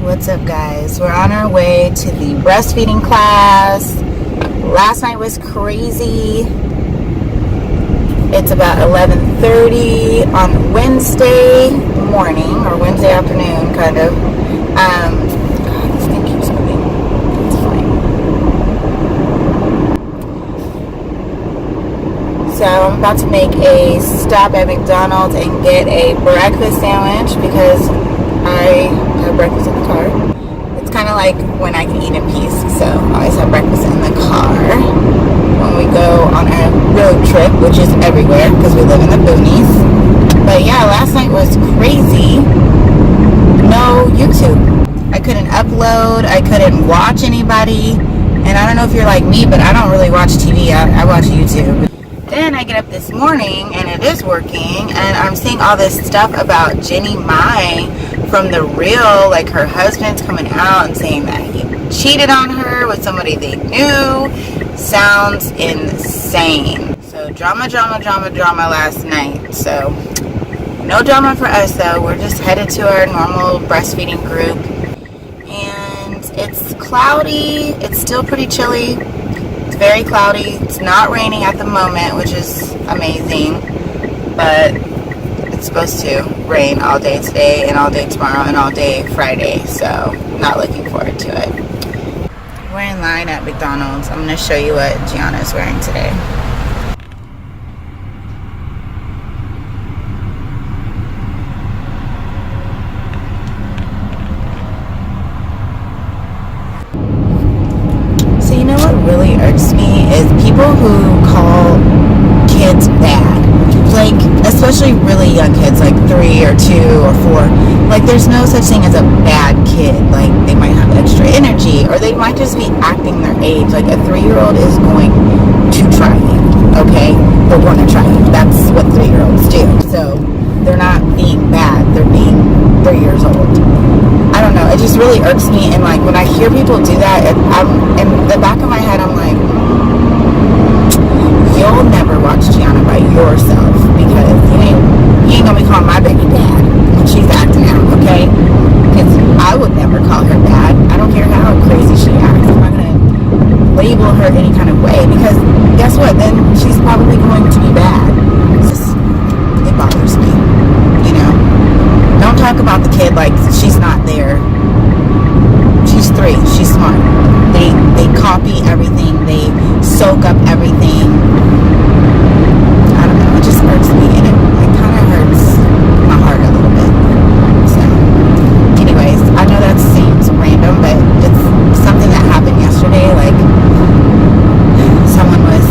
What's up, guys? We're on our way to the breastfeeding class. Last night was crazy. It's about 11:30 on Wednesday morning, or Wednesday afternoon, kind of. God, this thing keeps moving. It's fine. So I'm about to make a stop at McDonald's and get a breakfast sandwich because I have breakfast in the car. It's kind of like when I can eat in peace, so I always have breakfast in the car when we go on a road trip, which is everywhere because we live in the boonies. But yeah, last night was crazy. No YouTube. I couldn't upload, I couldn't watch anybody, and I don't know if you're like me, but I don't really watch TV. I watch YouTube. Then I get up this morning and it is working, and I'm seeing all this stuff about Jeannie Mai from The Real, like her husband's coming out and saying that he cheated on her with somebody they knew. Sounds insane. So drama last night. So no drama for us though. We're just headed to our normal breastfeeding group, and it's cloudy. It's still pretty chilly. It's very cloudy. It's not raining at the moment, which is amazing, but it's supposed to rain all day today and all day tomorrow and all day Friday, so not looking forward to it. We're in line at McDonald's. I'm going to show you what Gianna's wearing today. So you know what really irks me is people who call kids bad. Like, especially really young kids, like 3 or 2 or 4. Like, there's no such thing as a bad kid. Like, they might have extra energy, or they might just be acting their age. Like, a 3-year-old is going to try you, okay? They're going to try you. That's what 3-year-olds do. So, they're not being bad. They're being 3 years old. I don't know. It just really irks me. And, like, when I hear people do that, I'm in the back of my head, I'm like, you'll never watch Gianna by yourself, because you ain't gonna be calling my baby bad when she's acting out, okay? Because I would never call her bad. I don't care how crazy she acts. I'm not gonna label her any kind of way, because guess what? Then she's probably going to be bad. It bothers me, you know? Don't talk about the kid like she's not there. She's 3. She's smart. They copy everything. They soak up everything. I don't know. It just hurts me, and it kind of hurts my heart a little bit. So, anyways, I know that seems random, but it's something that happened yesterday. Like, someone was,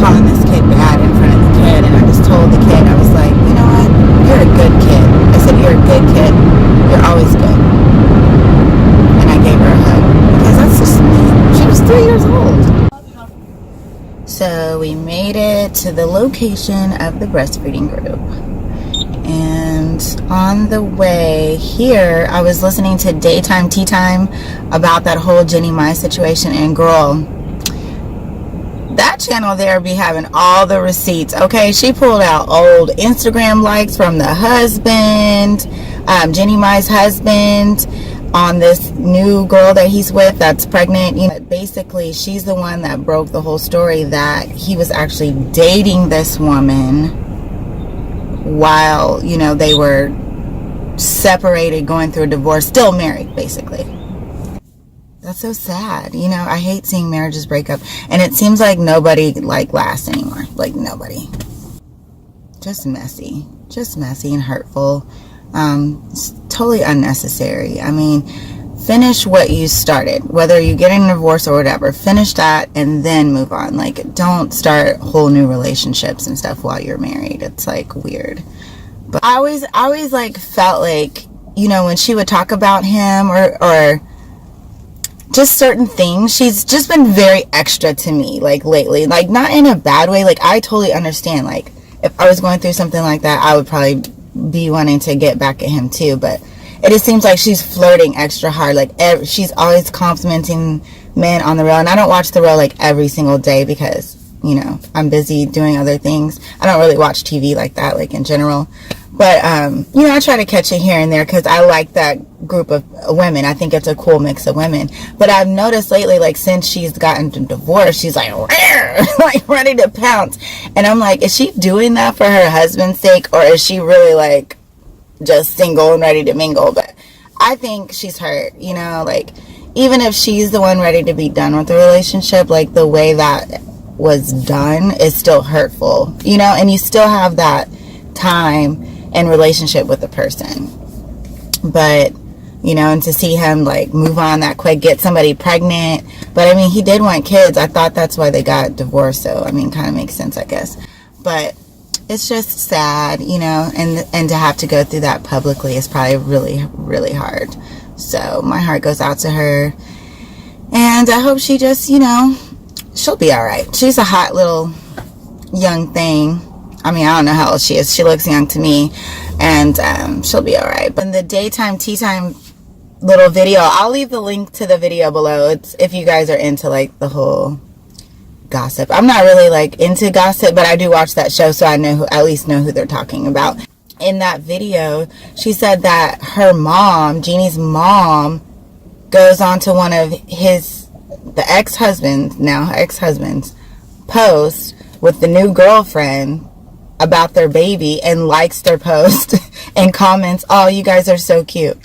calling this kid bad in front of the kid, and I just told the kid, I was like, you know what? You're a good kid. I said, you're a good kid. You're always good. And I gave her a hug, because that's just me. She was 3 years old. So we made it to the location of the breastfeeding group. And on the way here, I was listening to Daytime Tea Time about that whole Jeannie Mai situation, and girl, that channel there be having all the receipts, okay? She pulled out old Instagram likes from the husband, Jeannie Mai's husband, on this new girl that he's with that's pregnant. Basically, she's the one that broke the whole story that he was actually dating this woman while, they were separated, going through a divorce, still married, basically. That's so sad. I hate seeing marriages break up, and it seems like nobody lasts anymore. Like, nobody. Just messy and hurtful. It's totally unnecessary. I mean, finish what you started, whether you get in a divorce or whatever. Finish that and then move on. Like, don't start whole new relationships and stuff while you're married. It's like weird. But I always felt like, when she would talk about him or just certain things, she's just been very extra to me, like, lately. Like, not in a bad way. Like, I totally understand. Like, if I was going through something like that, I would probably be wanting to get back at him too. But it just seems like she's flirting extra hard. Like, she's always complimenting men on The Real. And I don't watch The Real, like, every single day because, I'm busy doing other things. I don't really watch TV like that, like, in general. But, you know, I try to catch it here and there because I like that group of women. I think it's a cool mix of women. But I've noticed lately, like, since she's gotten divorced, she's like, like, ready to pounce. And I'm like, is she doing that for her husband's sake? Or is she really, like, just single and ready to mingle? But I think she's hurt, you know, like, even if she's the one ready to be done with the relationship, like, the way that was done is still hurtful, you know, and you still have that time and relationship with the person. But, you know, and to see him, like, move on that quick, get somebody pregnant. But, I mean, he did want kids. I thought that's why they got divorced, so, I mean, kind of makes sense, I guess. But it's just sad, you know, and to have to go through that publicly is probably really, really hard. So my heart goes out to her, and I hope she just, you know, she'll be all right. She's a hot little young thing. I mean, I don't know how old she is. She looks young to me, and she'll be all right. But in the daytime, tea time little video, I'll leave the link to the video below. It's if you guys are into, like, the whole gossip. I'm not really, like, into gossip, but I do watch that show, so I know at least know who they're talking about. In that video, she said that her mom, Jeannie's mom, goes on to one of the ex-husband's posts with the new girlfriend about their baby and likes their post and comments, "Oh, you guys are so cute."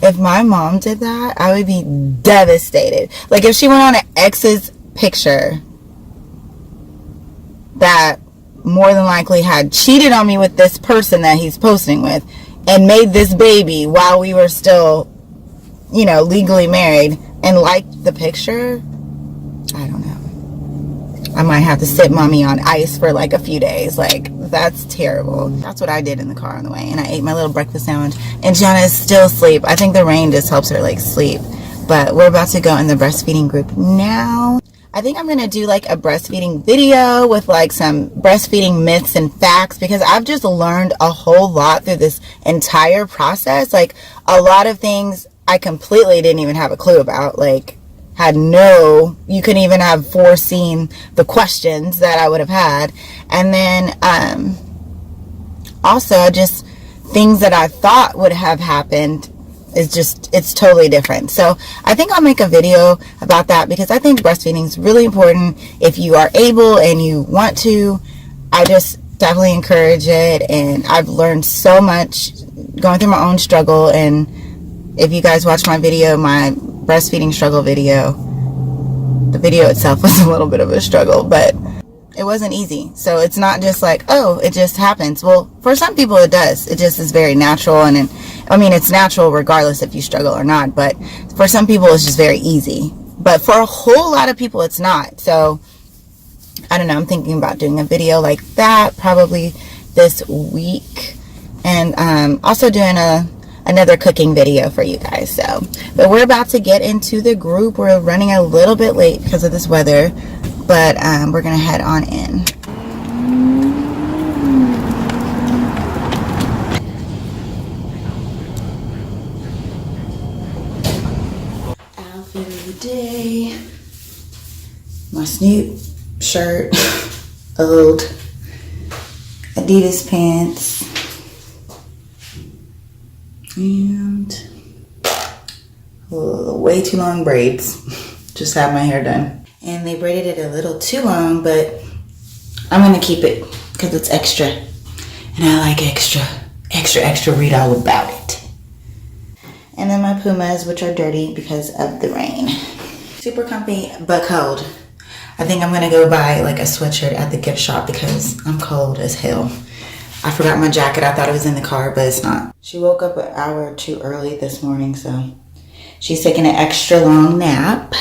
If my mom did that, I would be devastated. Like, if she went on an ex's picture that more than likely had cheated on me with this person that he's posting with and made this baby while we were still, you know, legally married, and liked the picture, I don't know. I might have to sit mommy on ice for, like, a few days. Like, that's terrible. That's what I did in the car on the way. And I ate my little breakfast sandwich. And Gianna is still asleep. I think the rain just helps her, like, sleep. But we're about to go in the breastfeeding group now. I think I'm going to do, like, a breastfeeding video with, like, some breastfeeding myths and facts, because I've just learned a whole lot through this entire process. Like, a lot of things I completely didn't even have a clue about. Like, you couldn't even have foreseen the questions that I would have had. And then also just things that I thought would have happened it's totally different. So I think I'll make a video about that, because I think breastfeeding is really important. If you are able and you want to, I just definitely encourage it. And I've learned so much going through my own struggle. And if you guys watch my video, my breastfeeding struggle video, the video itself was a little bit of a struggle, but it wasn't easy. So it's not just like, oh, it just happens. Well, for some people it does. It just is very natural. And I mean, it's natural regardless if you struggle or not. But for some people, it's just very easy. But for a whole lot of people, it's not. So I don't know. I'm thinking about doing a video like that probably this week. And also doing another cooking video for you guys. So, but we're about to get into the group. We're running a little bit late because of this weather. But we're going to head on in. Outfit of the day. My Snoop shirt. Old Adidas pants. And way too long braids. Just had my hair done. And they braided it a little too long, but I'm going to keep it because it's extra. And I like extra, read all about it. And then my Pumas, which are dirty because of the rain. Super comfy, but cold. I think I'm going to go buy like a sweatshirt at the gift shop because I'm cold as hell. I forgot my jacket. I thought it was in the car, but it's not. She woke up an hour too early this morning, so she's taking an extra long nap.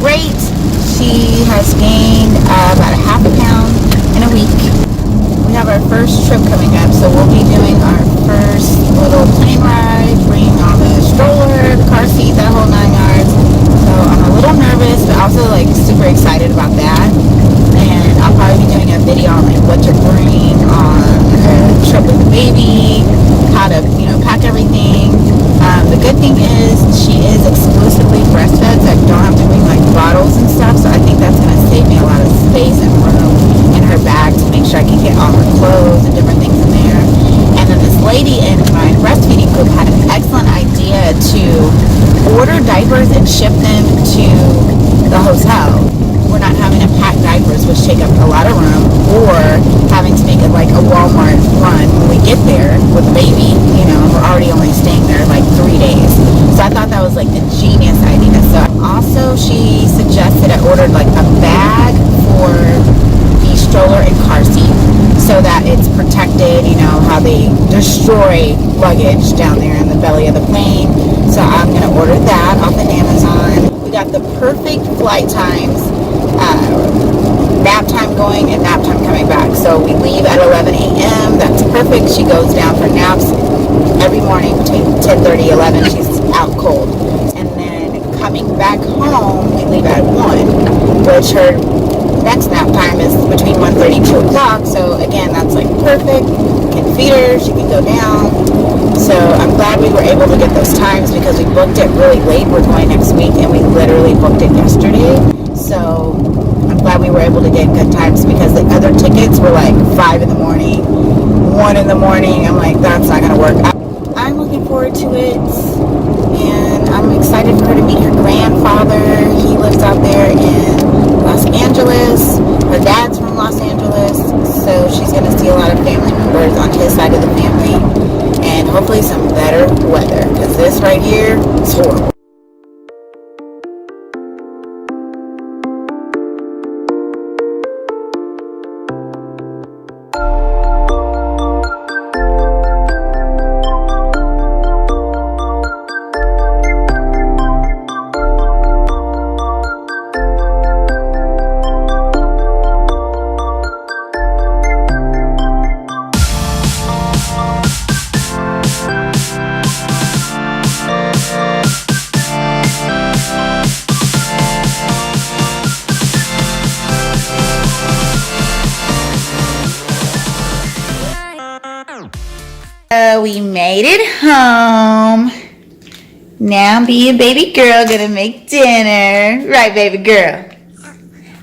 great. She has gained about a half a pound in a week. We have our first trip coming up, so we'll be doing our first little plane ride, bringing all the stroller, the car seat, that whole 9 yards. So I'm a little nervous, but also like super excited about that. And I'll probably be doing a video on like what to bring on her trip with the baby, how to, you know, pack everything. The good thing is she is exclusively breastfed, so I don't have to bring like bottles and stuff. So I think that's gonna save me a lot of space and room in her bag to make sure I can get all her clothes and different things in there. And then this lady in my breastfeeding group had an excellent idea to order diapers and ship them to the hotel. We're not having to pack diapers, which take up a lot of room, or having to make it like a Walmart run when we get there with the baby. You know, we're already only staying there like 3 days. So I thought that was like a genius idea. So also she suggested I ordered like a bag for the stroller and car seat so that it's protected, you know, how they destroy luggage down there in the belly of the plane. So I'm going to order that off of Amazon. We got the perfect flight times, nap time going and nap time coming back. So we leave at 11 a.m. That's perfect. She goes down for naps every morning between 10:30 and 11. She's out cold. And then coming back home, we leave at 1, which her next nap time is between 1:30 and 2 o'clock. So again, that's like perfect. Can feed her, she can go down. So I'm glad we were able to get those times because we booked it really late. We're going next week and we literally booked it yesterday. So I'm glad we were able to get good times because the other tickets were like 5 in the morning, 1 in the morning. I'm like, that's not gonna work. I'm looking forward to it, and I'm excited for her to meet her grandfather. He lives out there in Los Angeles. Her dad's from Los Angeles, so she's going to see a lot of family members on his side of the family, and hopefully some better weather, because this right here is horrible. We made it home. Now be a baby girl, gonna make dinner. Right, baby girl?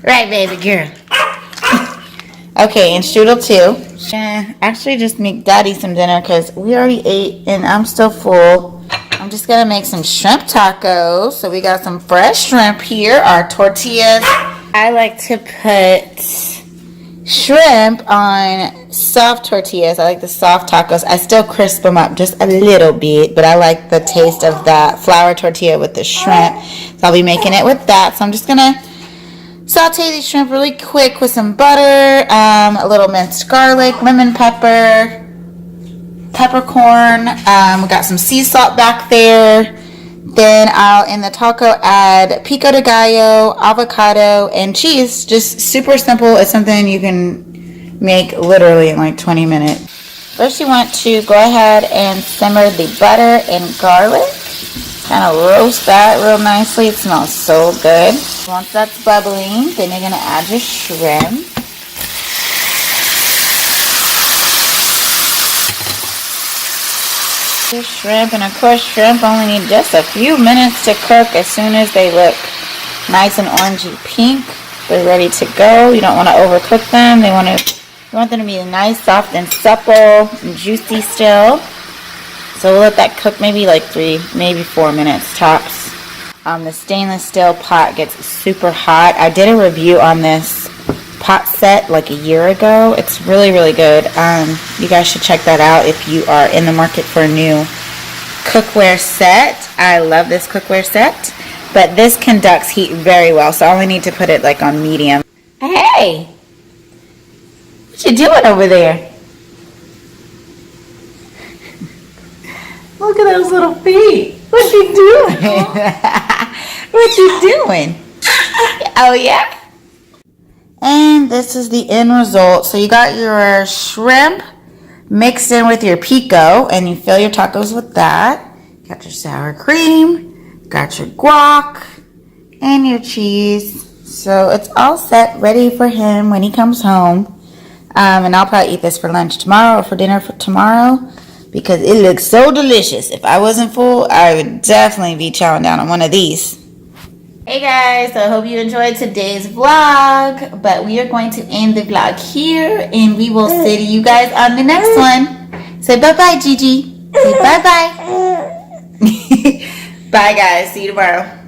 Right, baby girl? Okay, and Strudel too. Actually just make Daddy some dinner because we already ate and I'm still full. I'm just gonna make some shrimp tacos. So we got some fresh shrimp here, our tortillas. I like to put shrimp on soft tortillas. I like the soft tacos. I still crisp them up just a little bit, but I like the taste of that flour tortilla with the shrimp. So I'll be making it with that. So I'm just gonna saute these shrimp really quick with some butter, a little minced garlic, lemon pepper, peppercorn. We got some sea salt back there. Then I'll, in the taco, add pico de gallo, avocado, and cheese. Just super simple. It's something you can make literally in like 20 minutes. First you want to go ahead and simmer the butter and garlic. Kind of roast that real nicely. It smells so good. Once that's bubbling, then you're going to add your shrimp. Shrimp, and of course shrimp only need just a few minutes to cook. As soon as they look nice and orangey pink, they're ready to go. You don't want to overcook them. You want them to be nice, soft, and supple and juicy still. So we'll let that cook maybe like 3, maybe 4 minutes tops. The stainless steel pot gets super hot. I did a review on this pot set like a year ago. It's really, really good. You guys should check that out if you are in the market for a new cookware set. I love this cookware set, but this conducts heat very well, so I only need to put it like on medium. Hey, what you doing over there? Look at those little feet. What you doing? What you doing? Oh yeah. And this is the end result. So you got your shrimp mixed in with your pico, and you fill your tacos with that. Got your sour cream, got your guac, and your cheese. So it's all set, ready for him when he comes home. And I'll probably eat this for lunch tomorrow or for dinner for tomorrow because it looks so delicious. If I wasn't full, I would definitely be chowing down on one of these. Hey guys, so I hope you enjoyed today's vlog, but we are going to end the vlog here, and we will see you guys on the next one. Say bye-bye, Gigi. Say bye-bye. Bye guys, see you tomorrow.